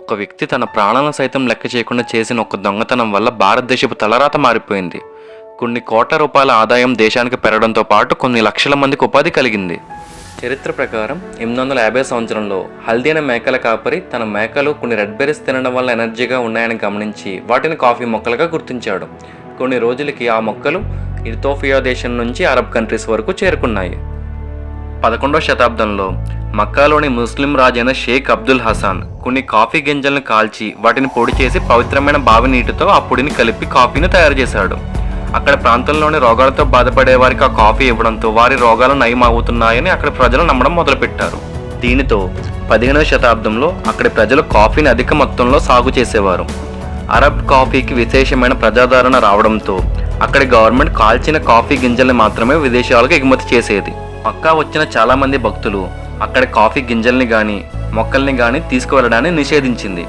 ఒక వ్యక్తి తన ప్రాణాలను సైతం లెక్క చేయకుండా చేసిన ఒక దొంగతనం వల్ల భారతదేశపు తలరాత మారిపోయింది. కొన్ని కోట్ల రూపాయల ఆదాయం దేశానికి పెరగడంతో పాటు కొన్ని లక్షల మందికి ఉపాధి కలిగింది. చరిత్ర ప్రకారం 850 సంవత్సరంలో హల్దీ అనే మేకల కాపరి తన మేకలు కొన్ని రెడ్ బెర్రీస్ తినడం వల్ల ఎనర్జీగా ఉన్నాయని గమనించి వాటిని కాఫీ మొక్కలుగా గుర్తించాడు. కొన్ని రోజులకి ఆ మొక్కలు ఇథియోపియా దేశం నుంచి అరబ్ కంట్రీస్ వరకు చేరుకున్నాయి. 11వ శతాబ్దంలో మక్కాలోని ముస్లిం రాజైన షేక్ అబ్దుల్ హసన్ కొన్ని కాఫీ గింజలను కాల్చి వాటిని పొడి చేసి పవిత్రమైన బావి నీటితో ఆ పొడిని కలిపి కాఫీని తయారు చేశాడు. అక్కడ ప్రాంతంలోని రోగాలతో బాధపడే వారికి ఆ కాఫీ ఇవ్వడంతో వారి రోగాలు నయం అవుతున్నాయని అక్కడ ప్రజలు నమ్మడం మొదలుపెట్టారు. దీనితో 15వ శతాబ్దంలో అక్కడి ప్రజలు కాఫీని అధిక మొత్తంలో సాగు చేసేవారు. అరబ్ కాఫీకి విశేషమైన ప్రజాదరణ రావడంతో అక్కడి గవర్నమెంట్ కాల్చిన కాఫీ గింజల్ని మాత్రమే విదేశాలకు ఎగుమతి చేసేది. మక్కా వచ్చిన చాలామంది భక్తులు అక్కడి కాఫీ గింజల్ని కానీ మొక్కల్ని కానీ తీసుకువెళ్ళడాన్ని నిషేధించింది.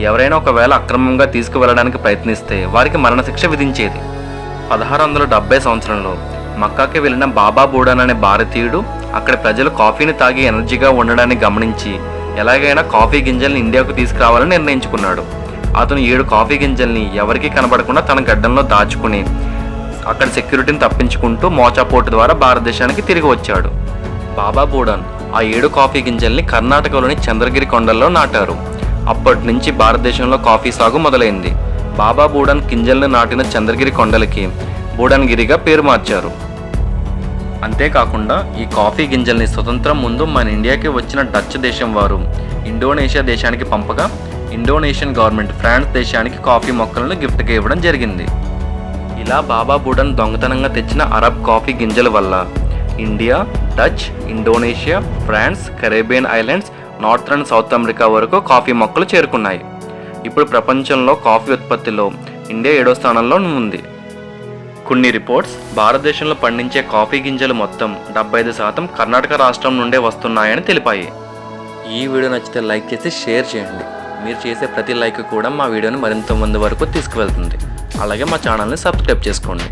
ఎవరైనా ఒకవేళ అక్రమంగా తీసుకువెళ్ళడానికి ప్రయత్నిస్తే వారికి మరణశిక్ష విధించేది. 1670 సంవత్సరంలో మక్కాకి వెళ్ళిన బాబా బూడాన్ అనే భారతీయుడు అక్కడి ప్రజలు కాఫీని తాగి ఎనర్జీగా ఉండడాన్ని గమనించి ఎలాగైనా కాఫీ గింజల్ని ఇండియాకు తీసుకురావాలని నిర్ణయించుకున్నాడు. అతను 7 కాఫీ గింజల్ని ఎవరికీ కనబడకుండా తన గడ్డంలో దాచుకుని అక్కడ సెక్యూరిటీని తప్పించుకుంటూ మోచాపోటు ద్వారా భారతదేశానికి తిరిగి వచ్చాడు. బాబా బూడాన్ ఆ 7 కాఫీ గింజల్ని కర్ణాటకలోని చంద్రగిరి కొండల్లో నాటారు. అప్పటి నుంచి భారతదేశంలో కాఫీ సాగు మొదలైంది. బాబా బూడాన్ గింజల్ని నాటిన చంద్రగిరి కొండలకి బూడాన్గిరిగా పేరు మార్చారు. అంతేకాకుండా ఈ కాఫీ గింజల్ని స్వతంత్రం ముందు మన ఇండియాకి వచ్చిన డచ్ దేశం వారు ఇండోనేషియా దేశానికి పంపగా ఇండోనేషియన్ గవర్నమెంట్ ఫ్రాన్స్ దేశానికి కాఫీ మొక్కలను గిఫ్ట్గా ఇవ్వడం జరిగింది. ఇలా బాబా బూడాన్ దొంగతనంగా తెచ్చిన అరబ్ కాఫీ గింజల వల్ల India, Dutch, Indonesia, France, Caribbean islands, North and South America వరకు కాఫీ మొక్కలు చేరుకున్నాయి. ఇప్పుడు ప్రపంచంలో కాఫీ ఉత్పత్తిలో ఇండియా 7వ స్థానంలో ఉంది. కొన్ని రిపోర్ట్స్ భారతదేశంలో పండించే కాఫీ గింజలు మొత్తం 75% కర్ణాటక రాష్ట్రం నుండే వస్తున్నాయని తెలిపాయి. ఈ వీడియో నచ్చితే లైక్ చేసి షేర్ చేయండి. మీరు చేసే ప్రతి లైక్ కూడా మా వీడియోని మరింత మంది వరకు తీసుకువెళ్తుంది. అలాగే మా ఛానల్ని సబ్స్క్రైబ్ చేసుకోండి.